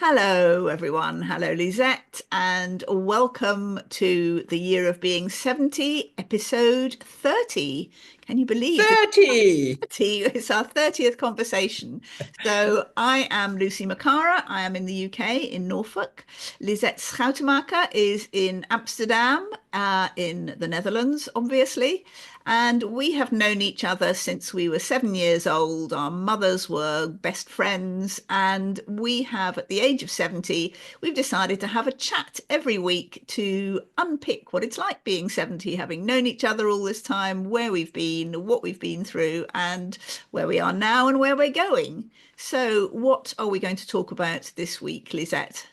Hello, everyone. Hello, Lisette, and welcome to the year of being 70, episode 30. Can you believe it's 30. 30? It's our 30th conversation. So, I am Lucy McCarraher. I am in the UK, in Norfolk. Lisette Schoutemaker is in Amsterdam, in the Netherlands, obviously. And we have known each other since we were 7 years old. Our mothers were best friends. And we have, at the age of 70, we've decided to have a chat every week to unpick what it's like being 70, having known each other all this time, where we've been, what we've been through, and where we are now and where we're going. So, what are we going to talk about this week, Lisette?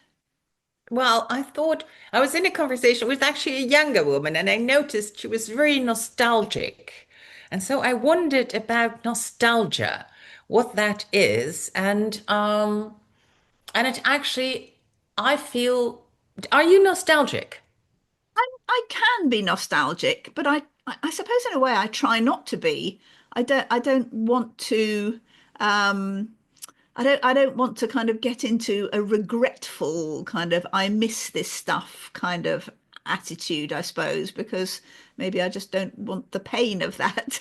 Well, I thought I was in a conversation with actually a younger woman, and I noticed she was very nostalgic. And so I wondered about nostalgia, what that is, and it actually I feel, are you nostalgic? I can be nostalgic, but I suppose in a way I try not to be. I don't want to um I don't want to kind of get into a regretful kind of I miss this stuff kind of attitude, I suppose, because maybe I just don't want the pain of that.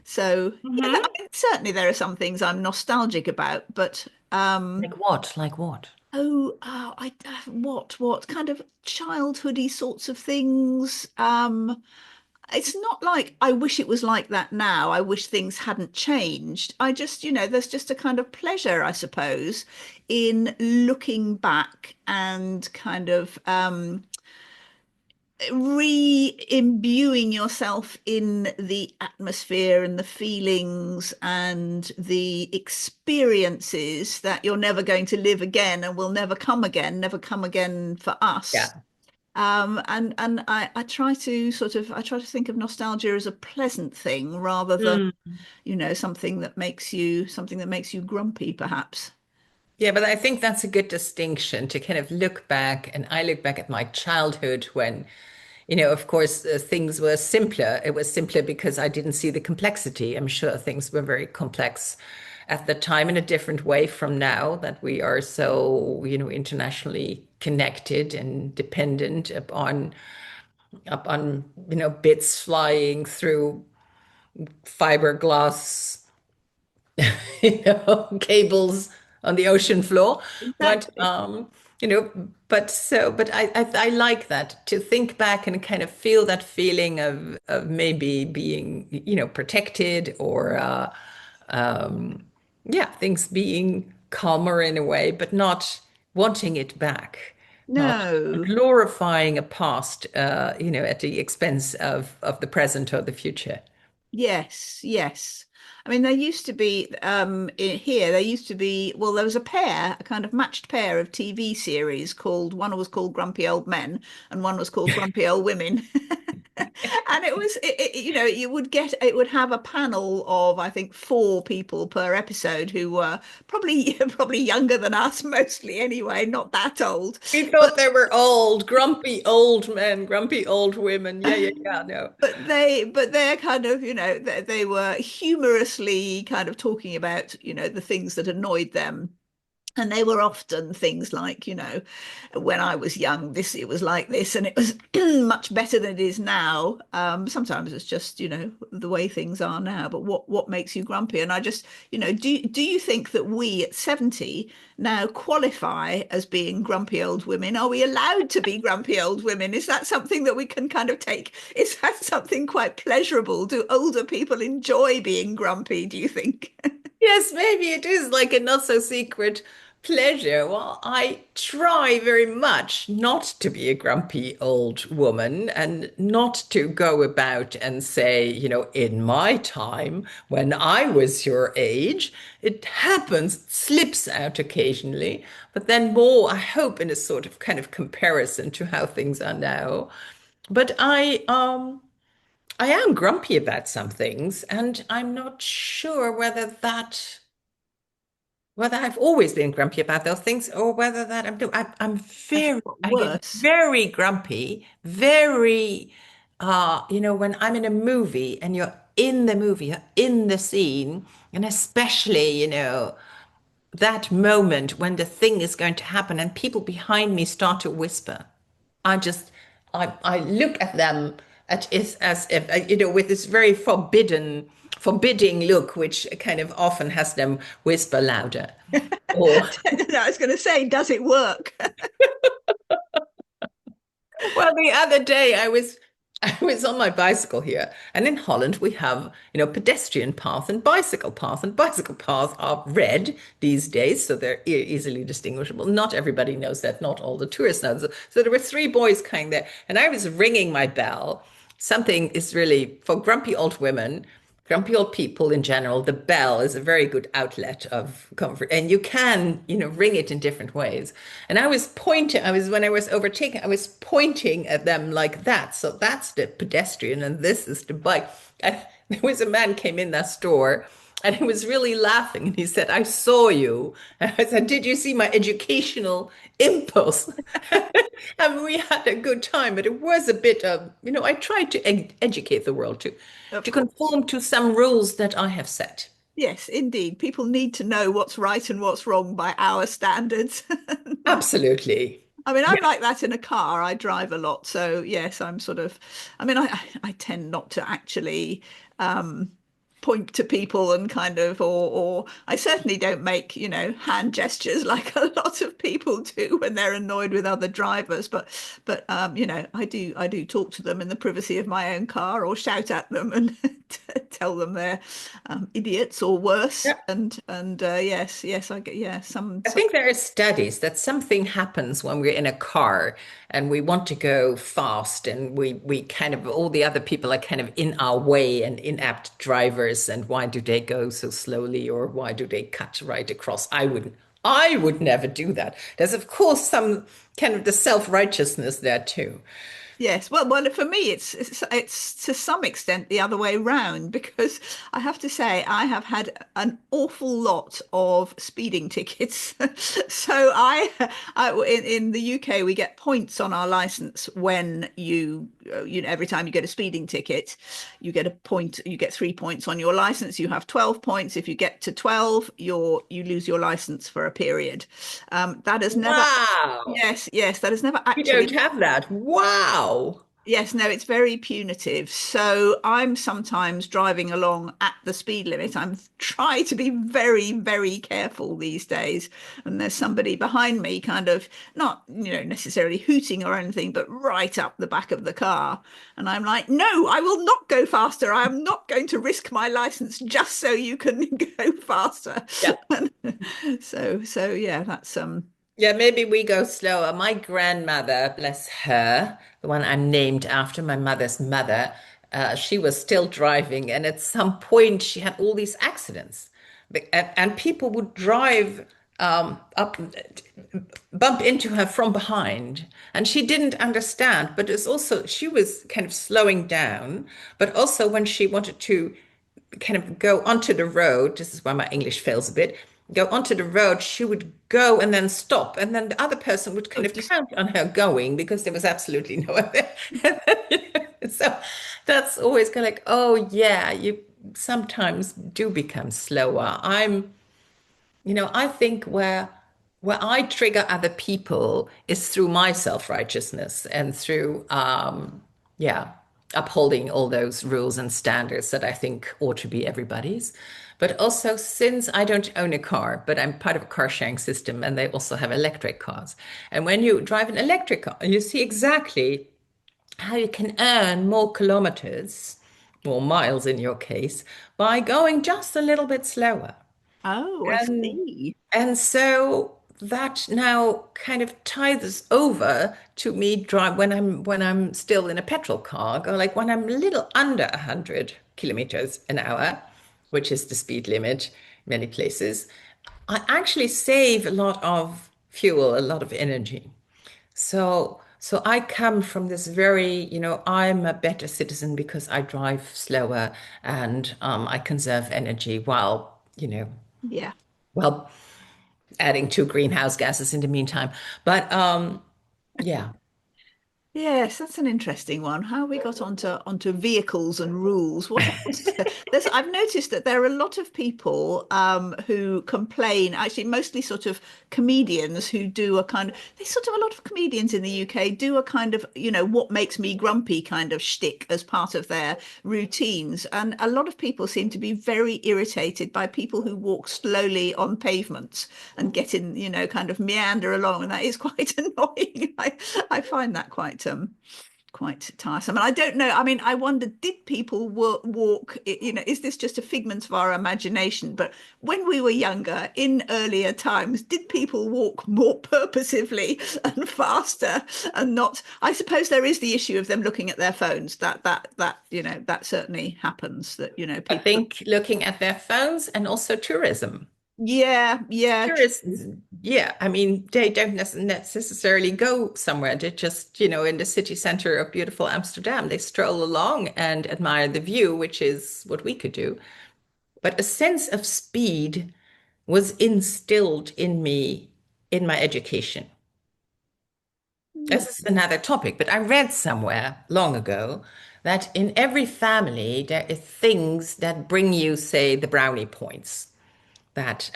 So yeah, Hmm. I mean, certainly there are some things I'm nostalgic about, but Like what? Like what? what kind of childhoody sorts of things? It's not like I wish it was like that now. I wish things hadn't changed. I just, there's just a kind of pleasure, I suppose, in looking back and kind of re-imbuing yourself in the atmosphere and the feelings and the experiences that you're never going to live again and will never come again for us. Yeah. And I try to I try to think of nostalgia as a pleasant thing rather than, something that makes you grumpy, perhaps. Yeah, but I think that's a good distinction to kind of look back. And I look back at my childhood when, of course, things were simpler. It was simpler because I didn't see the complexity. I'm sure things were very complex at the time in a different way from now that we are so, internationally connected and dependent upon, bits flying through fiberglass cables on the ocean floor. But Exactly. I like that to think back and kind of feel that feeling of maybe being, protected or yeah, things being calmer in a way, but not wanting it back, not No. glorifying a past, at the expense of the present or the future. Yes, yes. I mean, there used to be here. There used to be well, there was a kind of matched pair of TV series called one was called Grumpy Old Men and one was called Grumpy Old Women. And it would have a panel of I think four people per episode who were probably probably younger than us mostly anyway, not that old. We But thought they were old, grumpy old men, grumpy old women. Yeah, yeah, yeah, no. they're kind of, they were humorously kind of talking about, the things that annoyed them. And they were often things like, when I was young, it was like this, and it was much better than it is now. Sometimes it's just, the way things are now. But what makes you grumpy? And I just, do you think that we at 70 now qualify as being grumpy old women? Are we allowed to be grumpy old women? Is that something that we can kind of take? Is that something quite pleasurable? Do older people enjoy being grumpy, do you think? Yes, maybe it is like a not so secret pleasure. Well, I try very much not to be a grumpy old woman and not to go about and say, in my time, when I was your age, it happens, it slips out occasionally, but then more, I hope, in a sort of kind of comparison to how things are now. But I am grumpy about some things, and I'm not sure whether I've always been grumpy about those things or whether that I'm I think very, what I get worse. very grumpy, very, when I'm in a movie and you're in the movie, you're in the scene, and especially, that moment when the thing is going to happen and people behind me start to whisper, I just, I look at them as if, with this very forbidding look, which kind of often has them whisper louder. Or, I was going to say, does it work? well, the other day I was on my bicycle here, and in Holland we have, pedestrian path and bicycle path, and bicycle paths are red these days, so they're easily distinguishable. Not everybody knows that, not all the tourists know. So there were three boys coming there, and I was ringing my bell. Something is really for grumpy old women. Grumpy old people in general, the bell is a very good outlet of comfort, and you can, ring it in different ways. And I was pointing, when I was overtaken, I was pointing at them like that. So that's the pedestrian, and this is the bike. And there was a man came in that store, and he was really laughing, and he said, "I saw you." And I said, "Did you see my educational impulse?" And we had a good time, but it was a bit of, I tried to educate the world Of to course. conform to some rules that I have set. Yes, indeed. People need to know what's right and what's wrong by our standards. Absolutely. I mean, I'm Yeah. like that in a car. I drive a lot. So yes, I'm sort of, I mean, I tend not to actually um, point to people and kind of, or I certainly don't make, hand gestures like a lot of people do when they're annoyed with other drivers. But I do talk to them in the privacy of my own car or shout at them and tell them they're idiots or worse. Yeah. And yes, I get, yeah, I think there are studies that something happens when we're in a car and we want to go fast, and we kind of, all the other people are kind of in our way and inept drivers, and why do they go so slowly, or why do they cut right across? I would never do that. There's of course some kind of the self-righteousness there too. Yes, well, for me, it's to some extent the other way round because I have to say I have had an awful lot of speeding tickets. So in the UK we get points on our license when every time you get a speeding ticket, you get a point. You get 3 points on your license. You have 12 points. If you get to 12, you lose your license for a period. That has never. Wow. Yes, that has never We don't actually. have that. Wow. Yes, no, it's very punitive. So I'm sometimes driving along at the speed limit. I'm try to be very, very careful these days. And there's somebody behind me, kind of not, necessarily hooting or anything, but right up the back of the car. And I'm like, no, I will not go faster. I am not going to risk my license just so you can go faster. Yeah. So yeah, that's Yeah, maybe we go slower. My grandmother, bless her, the one I'm named after, my mother's mother, she was still driving, and at some point she had all these accidents. And people would drive up, bump into her from behind, and she didn't understand. But it's also, she was kind of slowing down, but also when she wanted to kind of go onto the road. This is why my English fails a bit. Go onto the road, she would go and then stop, and then the other person would kind of just count on her going because there was absolutely no other. So that's always kind of like, oh yeah, you sometimes do become slower. I think where I trigger other people is through my self-righteousness and through yeah, upholding all those rules and standards that I think ought to be everybody's. But also, since I don't own a car, but I'm part of a car sharing system, and they also have electric cars. And when you drive an electric car, you see exactly how you can earn more kilometers, more miles in your case, by going just a little bit slower. oh, I And see. and so that now kind of ties over to me drive when I'm still in a petrol car, or like when I'm a little under 100 kilometers an hour, which is the speed limit many places, I actually save a lot of fuel, a lot of energy. So I come from this very, I'm a better citizen because I drive slower, and I conserve energy while, Yeah. well, adding two greenhouse gases in the meantime. But yeah, Yes, that's an interesting one. How we got onto vehicles and rules. What else? I've noticed that there are a lot of people who complain, actually mostly sort of comedians who do a kind of, there's sort of a lot of comedians in the UK do a kind of, what makes me grumpy kind of shtick as part of their routines. And a lot of people seem to be very irritated by people who walk slowly on pavements and get in, kind of meander along. And that is quite annoying. I find that quite tiresome. And I don't know. I mean, I wonder, did people walk, is this just a figment of our imagination? But when we were younger, in earlier times, did people walk more purposively and faster and not? I suppose there is the issue of them looking at their phones. That certainly happens. That, I people. think looking at their phones and also tourism. Yeah, yeah, Tourists, yeah, I mean, they don't necessarily go somewhere. They just, in the city center of beautiful Amsterdam, they stroll along and admire the view, which is what we could do. But a sense of speed was instilled in me in my education. true. This is another topic, but I read somewhere long ago that in every family, there is things that bring you, say, the brownie points. That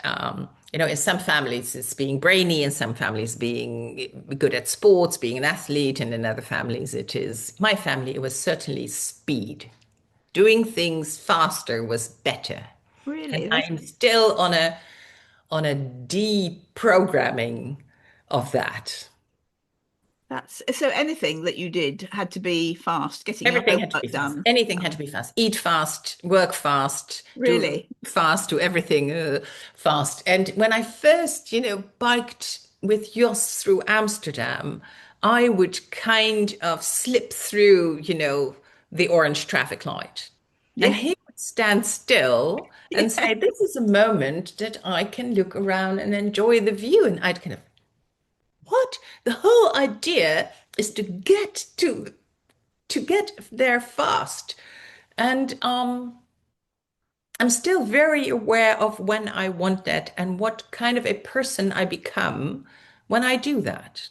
in some families it's being brainy, in some families being good at sports, being an athlete, and in other families it is, my family, it was certainly speed. Doing things faster was better. And Really, I'm still on a deprogramming of that. that's so anything that you did had to be fast, getting your Everything had to be homework fast. done. Anything had to be fast. Eat fast, work fast, do Really? fast, do everything fast. And when I first, biked with Jos through Amsterdam, I would kind of slip through, the orange traffic light. And Yeah. he would stand still and Yeah. say, "This is a moment that I can look around and enjoy the view." And I'd kind of, what? The whole idea is to get there fast. And I'm still very aware of when I want that and what kind of a person I become when I do that.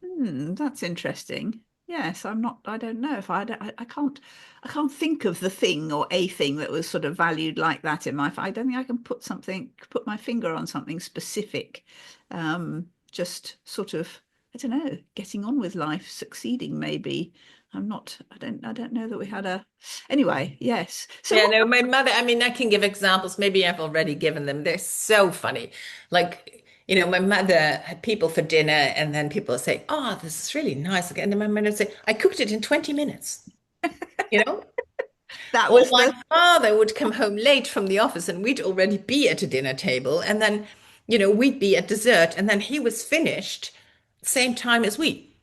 That's interesting. Yes, I'm not, I don't know if I can't think of the thing or a thing that was sort of valued like that in my, I don't think I can put my finger on something specific. Just sort of, I don't know, getting on with life, succeeding maybe. I don't know that we had anyway, yes. So Yeah, what, no, my mother, I mean, I can give examples. Maybe I've already given them. They're so funny. Like, my mother had people for dinner, and then people say, "Oh, this is really nice." And then my mother would say, "I cooked it in 20 minutes." You know? that Or was my the, father would come home late from the office and we'd already be at a dinner table. And then, we'd be at dessert. And then he was finished same time as we.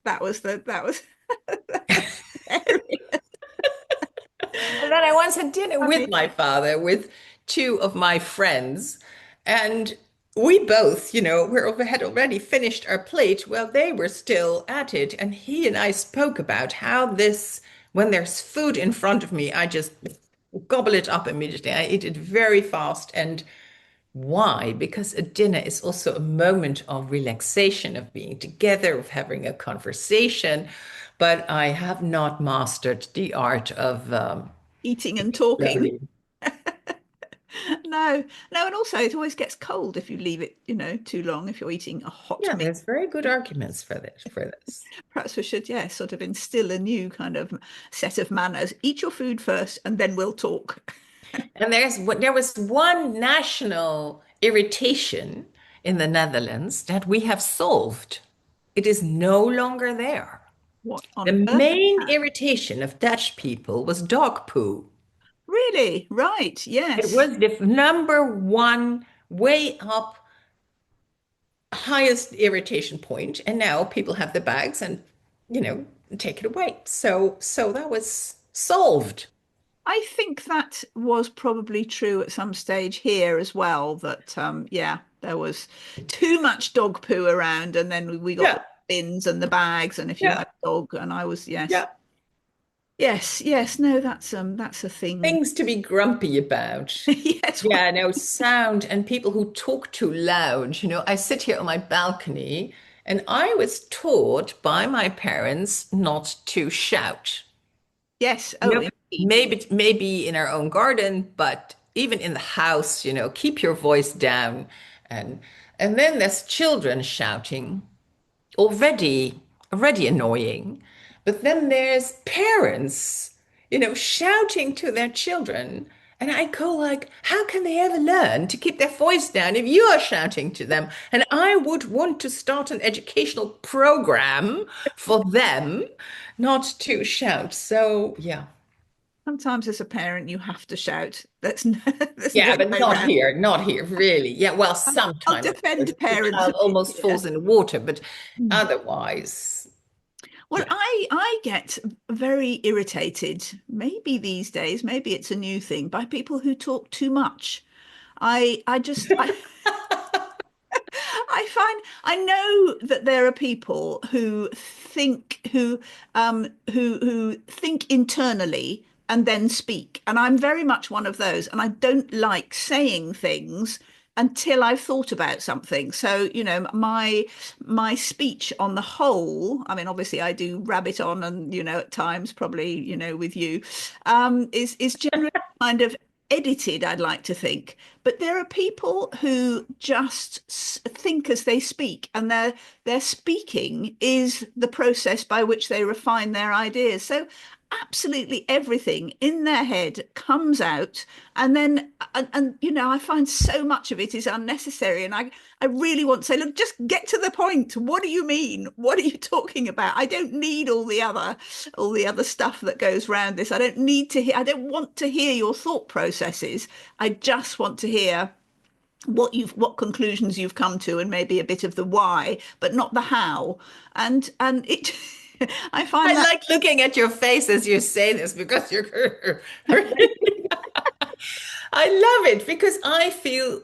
that was hilarious. And then I once had dinner with Funny. my father with two of my friends. And we both, we had already finished our plate. Well, they were still at it. And he and I spoke about how when there's food in front of me, I just gobble it up immediately. I eat it very fast. And why? Because a dinner is also a moment of relaxation, of being together, of having a conversation. But I have not mastered the art of Eating and talking. slowly. No, no, and also it always gets cold if you leave it, too long, if you're eating a hot Yeah, meal. there's very good arguments for this. Perhaps we should, yeah, sort of instill a new kind of set of manners. Eat your food first and then we'll talk. And there was one national irritation in the Netherlands that we have solved. It is no longer there. What The on earth? main irritation of Dutch people was dog poo. Really? Right. It Yes. was the number one way up highest irritation point, and now people have the bags and you know take it away. So that was solved. I think that was probably true at some stage here as well, that yeah, there was too much dog poo around and then we got the Yeah, bins and the bags and if you yeah, had a dog and I was yes. yeah. Yes, yes, no, that's a thing. Things to be grumpy about. Yes, well, Yeah, no, sound and people who talk too loud. I sit here on my balcony And I was taught by my parents not to shout. Yes. You Oh, know, indeed. maybe in our own garden, but even in the house, keep your voice down. And and then there's children shouting, already already annoying. But then there's parents, shouting to their children. And I go like, how can they ever learn to keep their voice down if you are shouting to them? And I would want to start an educational program for them not to shout. So yeah. Sometimes as a parent, you have to shout. There's no Yeah, but way around. not here, really. Yeah, well, I'll sometimes, of course, defend if the parents a child bit almost here. falls in the water, but Hmm. otherwise, Well, yeah. I get very irritated, maybe these days, maybe it's a new thing, by people who talk too much. I find I know that there are people who think internally and then speak, and I'm very much one of those. And I don't like saying things until I've thought about something. So, my speech on the whole, I mean, obviously I do rabbit on, and at times probably with you, is generally kind of edited, I'd like to think. But there are people who just think as they speak, and their speaking is the process by which they refine their ideas. So absolutely everything in their head comes out, and then I find so much of it is unnecessary, and I really want to say, look, just get to the point. What do you mean? What are you talking about? I don't need all the other stuff that goes around this. I don't want to hear your thought processes. I just want to hear what conclusions you've come to, and maybe a bit of the why, but not the how. And it I I find that like looking at your face as you say this because you're I love it because I feel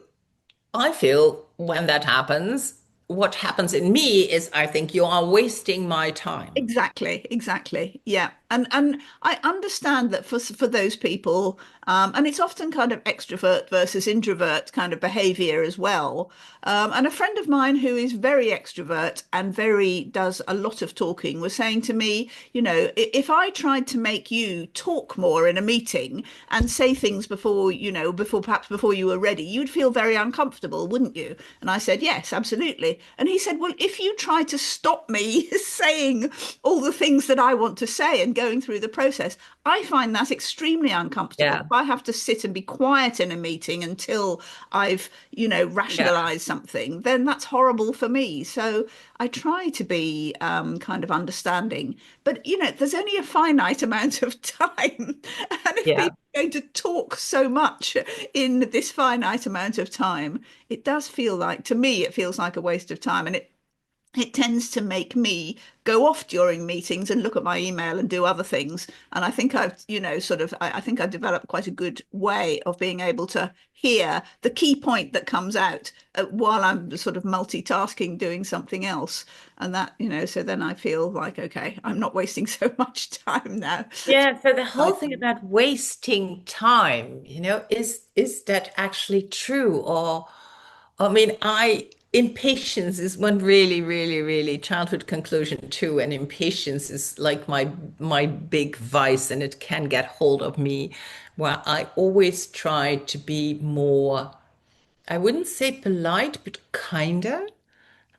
when that happens, what happens in me is I think you are wasting my time. exactly, exactly. Yeah. And I understand that for those people, and it's often kind of extrovert versus introvert kind of behavior as well. And a friend of mine who is very extrovert and very does a lot of talking was saying to me, if I tried to make you talk more in a meeting and say things before you were ready, you'd feel very uncomfortable, wouldn't you? And I said, yes, absolutely. And he said, well, if you try to stop me saying all the things that I want to say and going through the process, I find that extremely uncomfortable. Yeah. If I have to sit and be quiet in a meeting until I've, Yeah. rationalized something, then that's horrible for me. So I try to be kind of understanding, but there's only a finite amount of time. And if Yeah. people are going to talk so much in this finite amount of time, it does feel like, to me, it feels like a waste of time. And it tends to make me go off during meetings and look at my email and do other things. And I think I think I've developed quite a good way of being able to hear the key point that comes out while I'm sort of multitasking doing something else. And that, so then I feel like, okay, I'm not wasting so much time now. Yeah, so the whole thing about wasting time, is that actually true? Or I mean, I impatience is one really, really, really childhood conclusion too, and impatience is like my big vice, and it can get hold of me, where I always try to be more, I wouldn't say polite, but kinder.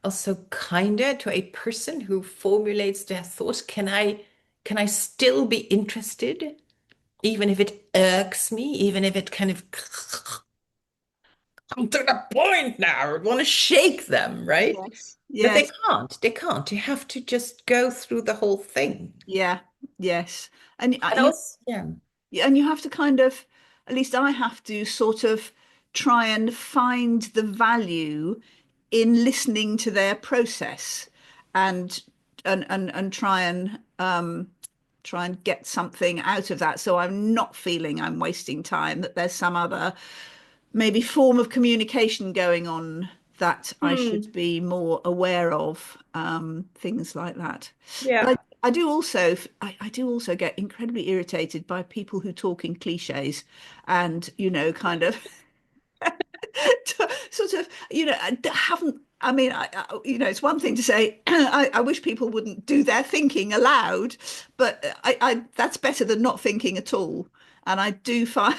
Also kinder to a person who formulates their thoughts. Can I still be interested, even if it irks me, even if it kind of come to the point now, I want to shake them, right? Yes. But they Yes. can't. They can't. You have to just go through the whole thing. Yeah. Yes. And And also, yeah. and you have to kind of, at least I have to sort of try and find the value in listening to their process, and and try and get something out of that, so I'm not feeling I'm wasting time, that there's some other maybe form of communication going on that I should Hmm. be more aware of, things like that. But Yeah. I do also get incredibly irritated by people who talk in cliches, and kind of sort of haven't I mean, it's one thing to say, I wish people wouldn't do their thinking aloud, but that's better than not thinking at all. And I do find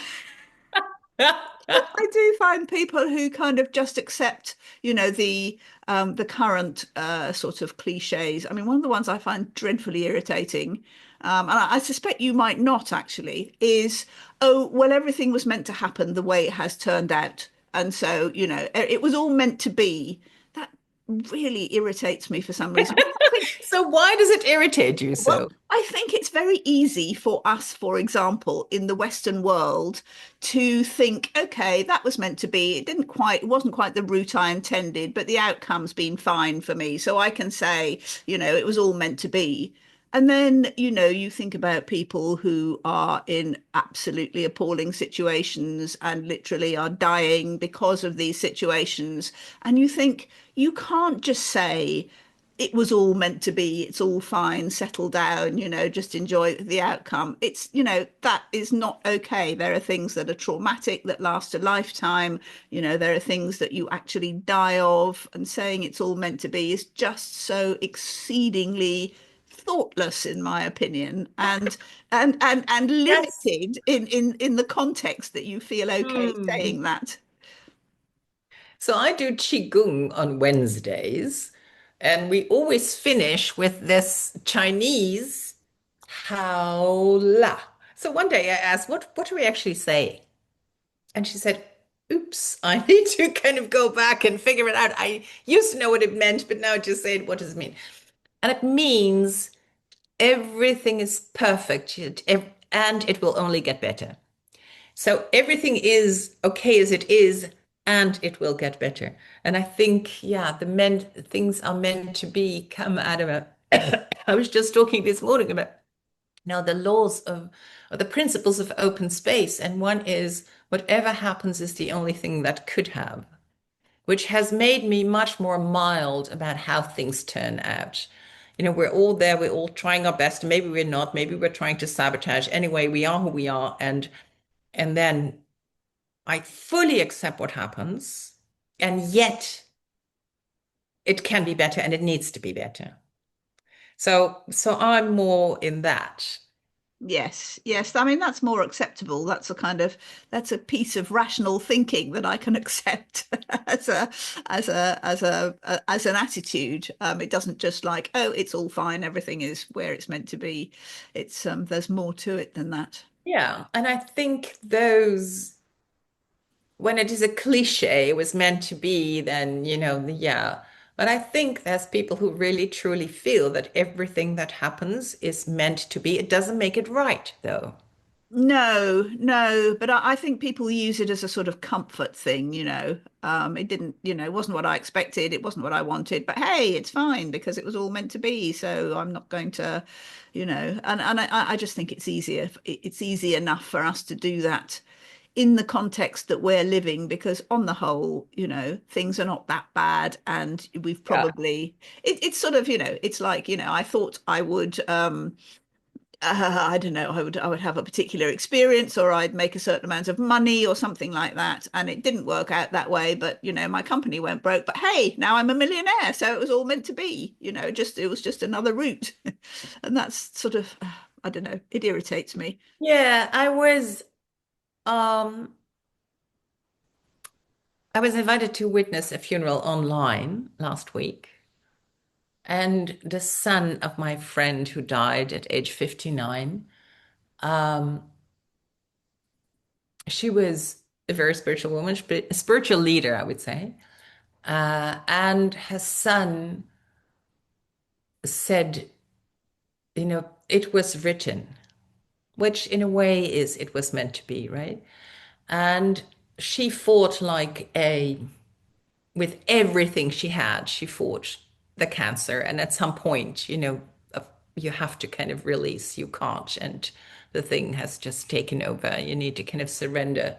people who kind of just accept, the current sort of cliches. I mean, one of the ones I find dreadfully irritating, and I suspect you might not actually, is, oh, well, everything was meant to happen the way it has turned out. And so, it was all meant to be. That really irritates me for some reason. I think So why does it irritate you well, so? I think it's very easy for us, for example, in the Western world, to think, okay, that was meant to be. It wasn't quite the route I intended, but the outcome's been fine for me. So I can say, it was all meant to be. And then, you think about people who are in absolutely appalling situations and literally are dying because of these situations. And you think, you can't just say, it was all meant to be, it's all fine, settle down, just enjoy the outcome. That is not okay. There are things that are traumatic that last a lifetime. There are things that you actually die of, and saying it's all meant to be is just so exceedingly thoughtless, in my opinion, and Yes. limited in the context that you feel okay Hmm. saying that. So I do Qigong on Wednesdays, and we always finish with this Chinese Hao La. So one day I asked, what do we actually say? And she said, oops, I need to kind of go back and figure it out. I used to know what it meant, but now I just say, what does it mean? And it means everything is perfect and it will only get better. So everything is okay as it is, and it will get better. And I think, yeah, things are meant to be come out of a. I was just talking this morning about now the laws of or the principles of open space, and one is whatever happens is the only thing that could have, which has made me much more mild about how things turn out. We're all there, we're all trying our best. Maybe we're not, maybe we're trying to sabotage. Anyway, we are who we are, and then I fully accept what happens, and yet it can be better and it needs to be better. So I'm more in that. Yes, yes. I mean, that's more acceptable. That's a piece of rational thinking that I can accept as an attitude. It doesn't just like, oh, it's all fine, everything is where it's meant to be. There's more to it than that. Yeah. And I think when it is a cliche, it was meant to be, then, yeah. But I think there's people who really truly feel that everything that happens is meant to be. It doesn't make it right, though. No, no, but I think people use it as a sort of comfort thing, It didn't, it wasn't what I expected, it wasn't what I wanted, but hey, it's fine because it was all meant to be. So I'm not going to, and I just think it's easy enough for us to do that in the context that we're living, because on the whole, things are not that bad, and we've Yeah. probably, it's sort of, it's like, I thought I would, I don't know, I would have a particular experience, or I'd make a certain amount of money or something like that. And it didn't work out that way. But, my company went broke. But hey, now I'm a millionaire. So it was all meant to be, it was just another route. And that's sort of, I don't know, it irritates me. Yeah, um I was invited to witness a funeral online last week, and the son of my friend who died at age 59, um, she was a very spiritual woman, but a spiritual leader, I would say. And her son said, it was written, which in a way is it was meant to be, right? And she fought with everything she had, she fought the cancer. And at some point, you have to kind of release, you can't. And the thing has just taken over. You need to kind of surrender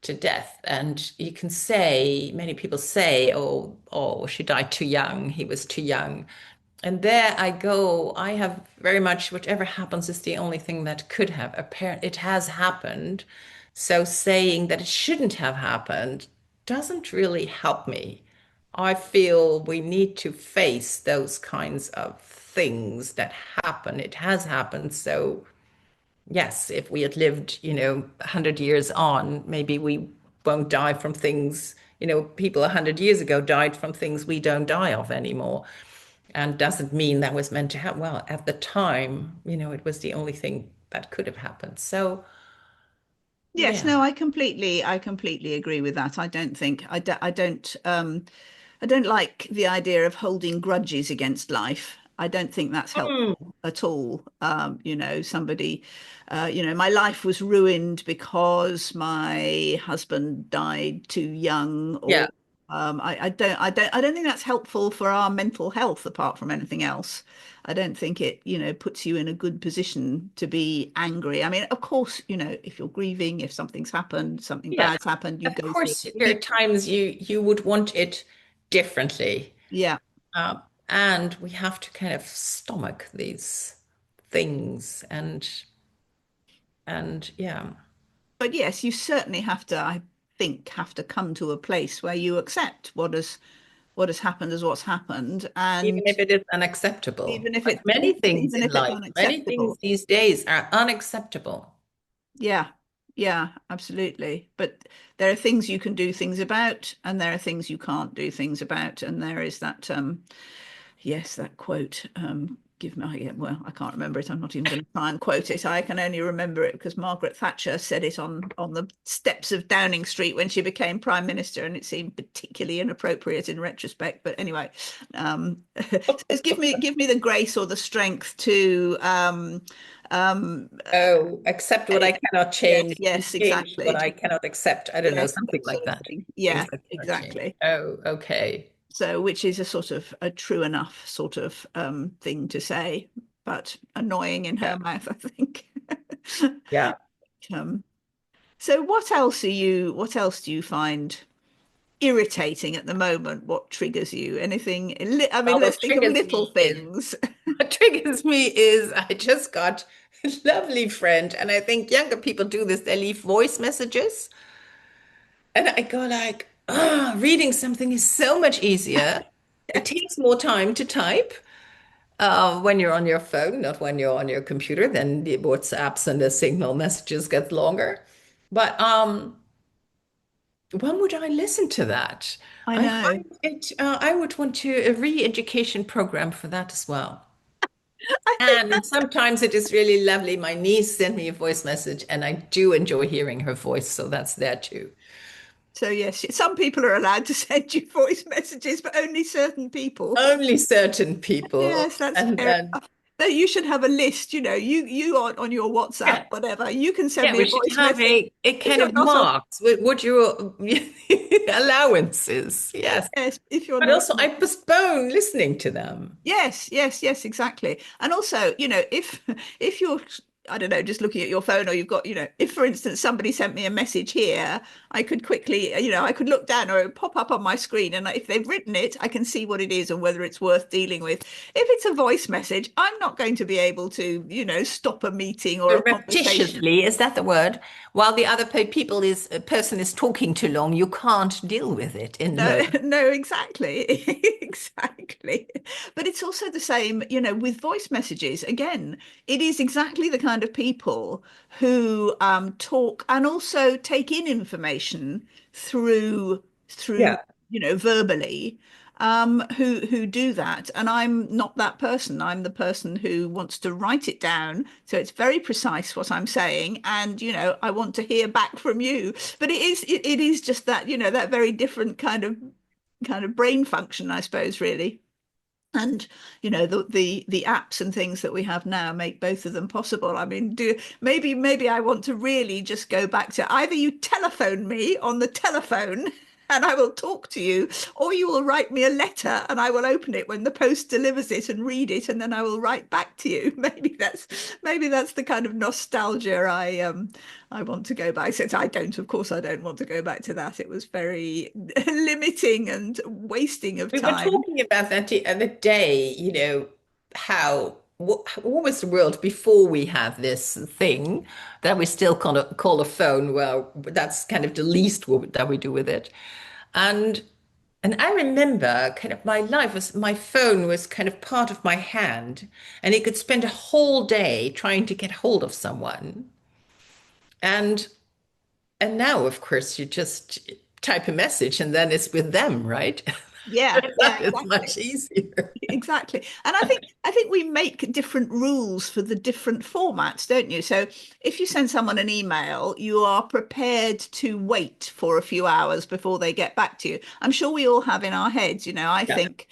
to death. And you can say, many people say, oh, she died too young, he was too young. And there I go. I have very much whatever happens is the only thing that could have. Apparently, it has happened. So saying that it shouldn't have happened doesn't really help me. I feel we need to face those kinds of things that happen. It has happened. So, yes, if we had lived, 100 years on, maybe we won't die from things, people 100 years ago died from things we don't die of anymore. And doesn't mean that was meant to happen. Well, at the time, it was the only thing that could have happened. So, Yes, yeah. no, I completely agree with that. I don't like the idea of holding grudges against life. I don't think that's helpful Mm, at all. My life was ruined because my husband died too young, yeah. or I don't think that's helpful for our mental health, apart from anything else. I don't think it, puts you in a good position to be angry. I mean, of course, if you're grieving, if something's happened, something Yeah. bad's happened, you Of go through course, it. there are times you would want it differently. Yeah. And we have to kind of stomach these things and yeah. But yes, you certainly have to, I think, have to come to a place where you accept what has happened as what's happened, Even and if it is unacceptable. even if Like it many things even in if it's life, many things unacceptable. these days are unacceptable. Yeah, yeah, absolutely. But there are things you can do things about, and there are things you can't do things about. And there is that, yes, that quote. Give me, yeah, well, I can't remember it. I'm not even going to try and quote it. I can only remember it because Margaret Thatcher said it on the steps of Downing Street when she became Prime Minister, and it seemed particularly inappropriate in retrospect. But anyway, so it's give me the grace or the strength to Oh, accept what I cannot yes, change, yes, change what exactly. I cannot accept. I don't know, Yes, something that like sort of that. thing. Things Yeah, I cannot change. exactly. Oh, okay. So, which is a sort of a true enough sort of thing to say, but annoying in Yeah. her mouth, I think. Yeah. Um, so what else do you find irritating at the moment? What triggers you? Anything? I mean, Well, let's think of little things. what triggers me is I just got a lovely friend, and I think younger people do this. They leave voice messages, and I go like, ah, reading something is so much easier. It takes more time to type when you're on your phone, not when you're on your computer. Then the WhatsApps and the Signal messages get longer. But when would I listen to that? I I know. find it. I would want to a re-education program for that as well. I think And sometimes it is really lovely. My niece sent me a voice message, and I do enjoy hearing her voice, so that's there too. so. Yes, some people are allowed to send you voice messages, but only certain people. Only certain people, Yes, that's and fair then enough. No, you should have a list, you on your WhatsApp, yeah, whatever. You can send yeah, me we a should voice have message. a If kind you're of not on, marks with what your allowances, yes, yes, if you're but not also on. I postpone listening to them. Yes, yes, yes, exactly. And also, if you're, I don't know, just looking at your phone, or you've got, if for instance somebody sent me a message here, I could quickly, I could look down, or it would pop up on my screen, and if they've written it, I can see what it is and whether it's worth dealing with. If it's a voice message, I'm not going to be able to, stop a meeting or a conversation. Surreptitiously, is that the word? While the other people is a person is talking too long, you can't deal with it in the No, moment. no, exactly. Exactly. But it's also the same, with voice messages. Again, it is exactly the kind of people who talk and also take in information through, Yeah. verbally, who do that. And I'm not that person. I'm the person who wants to write it down. So it's very precise what I'm saying. And, I want to hear back from you. But it is just that, that very different kind of brain function, I suppose, really. And the apps and things that we have now make both of them possible. I mean, maybe I want to really just go back to either you telephone me on the telephone and I will talk to you, or you will write me a letter and I will open it when the post delivers it and read it, and then I will write back to you. Maybe that's the kind of nostalgia I want to go back. Since of course, I don't want to go back to that. It was very limiting and wasting of We were time. talking about that the other day, how what was the world before we had this thing that we still kind of call a phone? Well, that's kind of the least that we do with it. And And I remember kind of my phone was kind of part of my hand, and it could spend a whole day trying to get hold of someone. And and now, of course, you just type a message and then it's with them, right? Yeah, yeah, That is exactly. much easier. Exactly. And I think we make different rules for the different formats, don't you? So if you send someone an email, you are prepared to wait for a few hours before they get back to you. I'm sure we all have in our heads, I Yeah. think,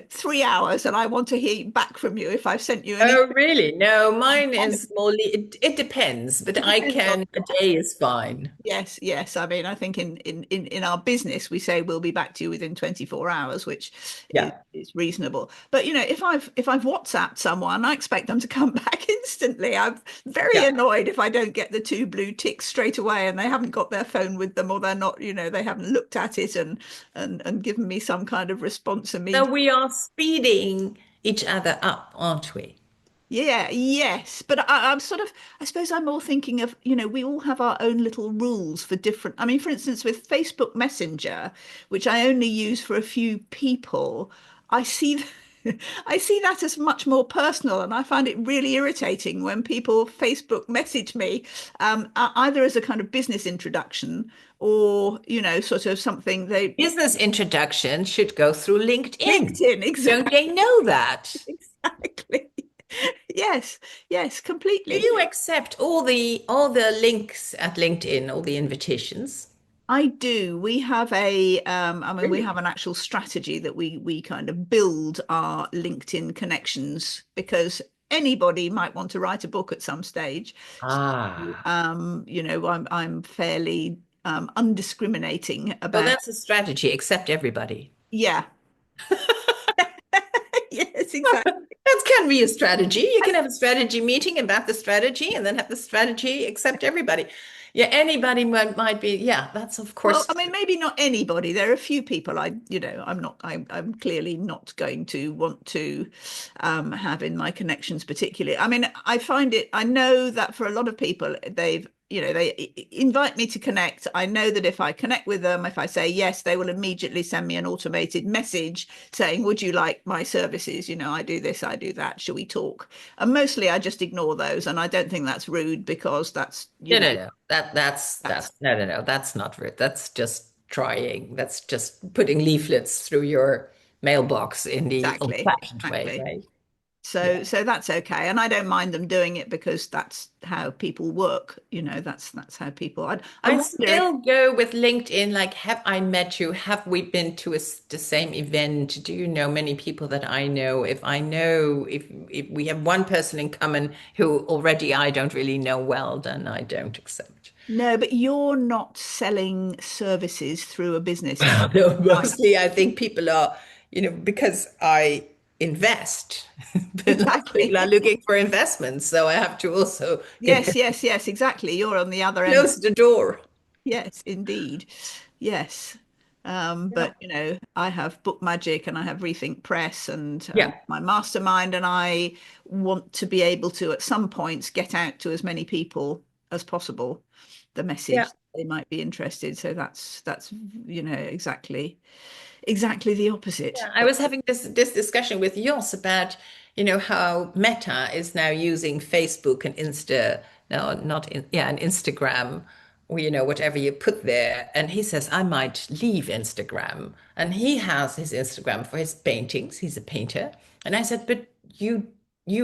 3 hours and I want to hear back from you if I've sent you an email. Oh, really? No, mine Kind of, is more, it depends, but it I depends on. can, a day is fine. Yes, yes. I mean, I think in our business we say we'll be back to you within 24 hours, which is, Yeah. is reasonable. But if I've WhatsApped someone, I expect them to come back instantly. I'm very Yeah. annoyed if I don't get the two blue ticks straight away and they haven't got their phone with them or they're not, they haven't looked at it and given me some kind of response So immediately. we are speeding each other up, aren't we? Yeah, yes. But I'm sort of, I suppose I'm more thinking of, we all have our own little rules for different. I mean, for instance, with Facebook Messenger, which I only use for a few people, I see I see that as much more personal, and I find it really irritating when people Facebook message me, either as a kind of business introduction or, sort of something they Business introduction should go through LinkedIn. LinkedIn, Don't exactly, they know that? exactly. Yes, yes, Do completely. you accept all the links at LinkedIn, all the invitations? I do. We have I mean, we Really? have an actual strategy that we kind of build our LinkedIn connections because anybody might want to write a book at some stage. Ah. I'm fairly undiscriminating So about, that's a strategy, accept everybody. yeah. Yes, exactly. That can be a strategy. You can have a strategy meeting about the strategy and then have the strategy accept everybody. Yeah, anybody might be, yeah, that's of Well, course. I mean, maybe not anybody. There are a few people I'm clearly not going to want to have in my connections particularly. I mean, I know that for a lot of people, they invite me to connect. I know that if I connect with them, if I say yes, they will immediately send me an automated message saying, would you like my services? I do this, I do that. Shall we talk? And mostly I just ignore those. And I don't think that's rude because No, no, no. That's that's no, no, no. That's not rude. That's just trying. That's just putting leaflets through your mailbox in the exactly, old-fashioned way, exactly. right? So Yeah. so that's okay. And I don't mind them doing it because that's how people work. That's how people I I wonder if still go with LinkedIn, like, have I met you? Have we been to the same event? Do you know many people that I know? If we have one person in common who already I don't really know well, then I don't accept. no, but you're not selling services through a business account, No, are you? mostly I think people are, because I invest, but a lot of people Exactly. are looking for investments, so I have to also Yes, yes, yes, exactly. You're on the other end. close the door. Yes, indeed. Yes. Yeah. But I have Book Magic and I have Rethink Press and Yeah. my mastermind, and I want to be able to, at some points, get out to as many people as possible the Yeah. message they might be interested. So that's exactly the opposite. Yeah, I But was having this discussion with Jos about, how Meta is now using Facebook and no, not in, yeah, and Instagram, or, whatever you put there. And he says, I might leave Instagram. And he has his Instagram for his paintings. He's a painter. And I said, but you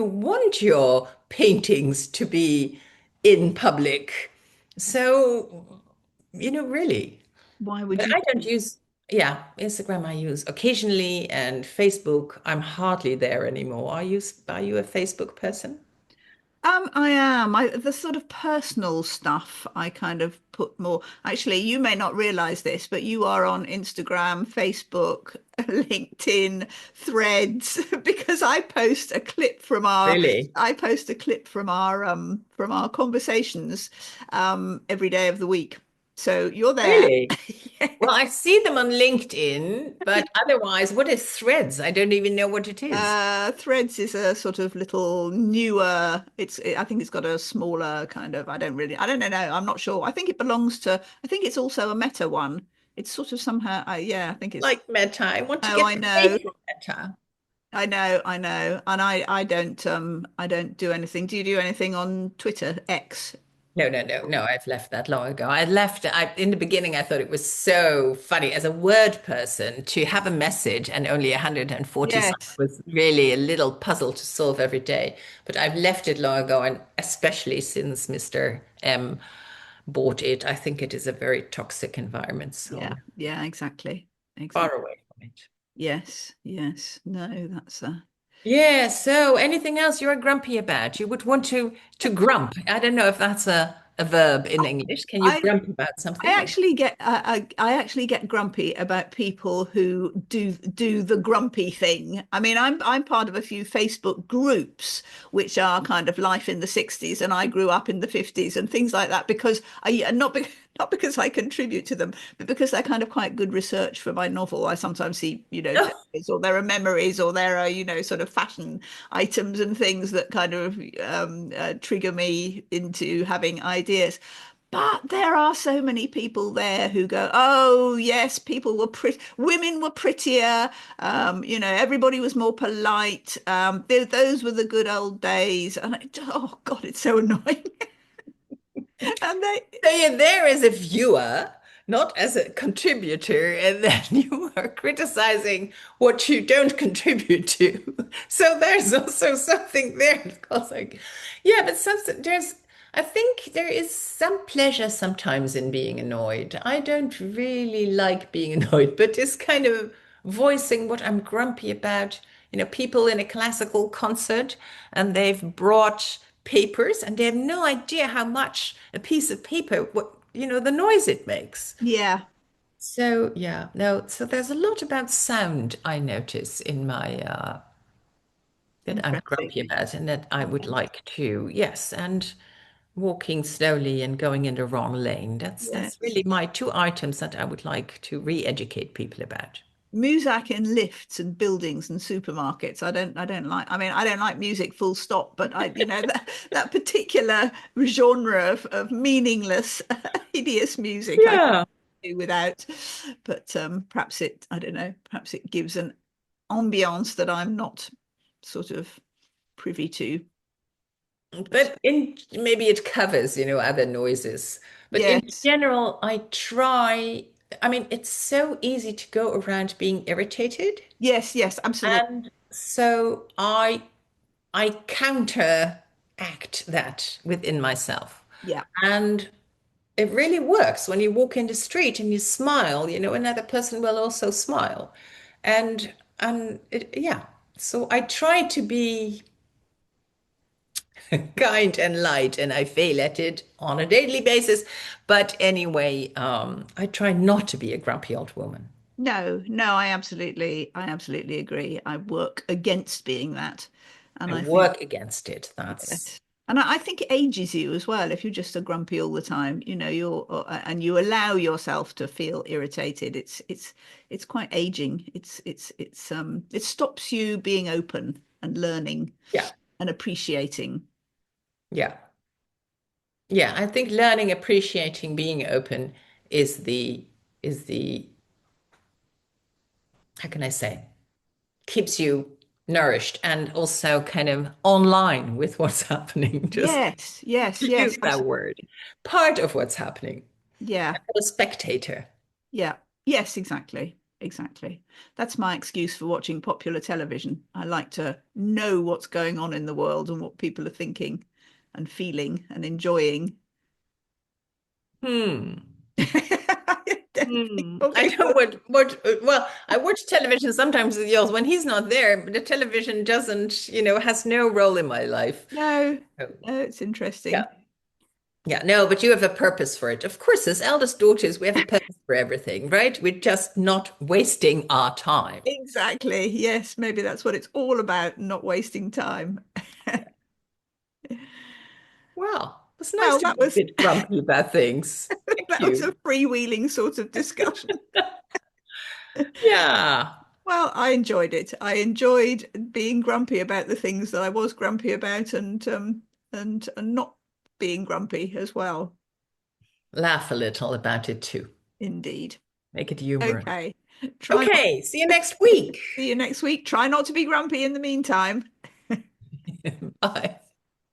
want your paintings to be in public. So, really. why would But you? I don't use, yeah, Instagram I use occasionally, and Facebook, I'm hardly there anymore. Are you a Facebook person? I am. The sort of personal stuff I kind of put more. Actually, you may not realize this, but you are on Instagram, Facebook, LinkedIn, Threads, because Really? I post a clip from our conversations every day of the week. So you're there. Really? Well, I see them on LinkedIn, but otherwise, what is Threads? I don't even know what it is. Threads is a sort of little newer. I think it's got a smaller kind of. I don't know. I'm not sure. I think it belongs to. I think it's also a Meta one. It's sort of somehow, yeah, I think it's, Like Meta. I want to oh, get I away know, from Meta. I know. And I don't do anything. Do you do anything on Twitter, X? No, no, no, no. I've left that long ago. I left. In the beginning, I thought it was so funny as a word person to have a message and only 140 signs Yes. was really a little puzzle to solve every day. But I've left it long ago, and especially since Mr. M bought it, I think it is a very toxic environment. Yeah. So Yeah, exactly. far Exactly. away from it. Yes. Yes. No, that's Yeah. So anything else you're grumpy about? You would want to grump. I don't know if that's a verb in English. Can you I grump about something? Or I actually get grumpy about people who do the grumpy thing. I mean, I'm part of a few Facebook groups which are kind of life in the 60s, and I grew up in the 50s and things like that because not because I contribute to them, but because they're kind of quite good research for my novel. I sometimes see, photos, or there are memories, or there are, sort of fashion items and things that kind of trigger me into having ideas. But there are so many people there who go, oh, yes, people were pretty, women were prettier, everybody was more polite. Those were the good old days. And oh God, it's so annoying. And they, so you're there as a viewer, not as a contributor, and then you are criticizing what you don't contribute to. So there's also something there. Because like, yeah, but I think there is some pleasure sometimes in being annoyed. I don't really like being annoyed, but it's kind of voicing what I'm grumpy about. People in a classical concert and they've brought papers and they have no idea how much a piece of paper, the noise it makes. yeah, So, yeah, no, so there's a lot about sound I notice in my that I'm interesting. grumpy about and that I would Yeah. like to, yes, and walking slowly and going in the wrong lane. That's Yes. really my two items that I would like to re-educate people about. Music in lifts and buildings and supermarkets. I mean, I don't like music full stop, but that particular genre of meaningless, hideous music I can Yeah. do without. But perhaps I don't know, perhaps it gives an ambiance that I'm not sort of privy to. But But in maybe it covers, other noises. But in yes, general, I mean, it's so easy to go around being irritated. yes, yes, absolutely. And so I counteract that within myself. Yeah. And it really works when you walk in the street and you smile, another person will also smile. Yeah. So I try to be kind and light, and I fail at it on a daily basis. But anyway, I try not to be a grumpy old woman. No, no, I absolutely agree. I work against being that. And I I think, work against it. That's yes. And I think it ages you as well. If you're just a grumpy all the time, and you allow yourself to feel irritated, it's quite aging. It stops you being open and learning yeah, and appreciating. yeah, yeah. I think learning, appreciating, being open is the how can I say keeps you nourished and also kind of online with what's happening. Just Yes, yes, to yes, use that word, absolutely. part of what's happening. Yeah. A spectator. Yeah. Yes, exactly. Exactly. That's my excuse for watching popular television. I like to know what's going on in the world and what people are thinking and feeling and enjoying. Hmm. I don't think I okay, don't well, I watch television sometimes with Jules. When he's not there, the television doesn't, has no role in my life. no, Oh, no, it's yeah. interesting. Yeah, no, but you have a purpose for it. Of course, as eldest daughters, we have a purpose for everything, right? We're just not wasting our time. Exactly. Yes, maybe that's what it's all about, not wasting time. Well, it's nice Well, to be a bit grumpy about things. Thank that was a you. freewheeling sort of discussion. Yeah. Well, I enjoyed it. I enjoyed being grumpy about the things that I was grumpy about and not being grumpy as well. Laugh a little about it too. Indeed. Make it humorous. Okay. Try not Okay, see you next week. See you next week. Try not to be grumpy in the meantime. Bye.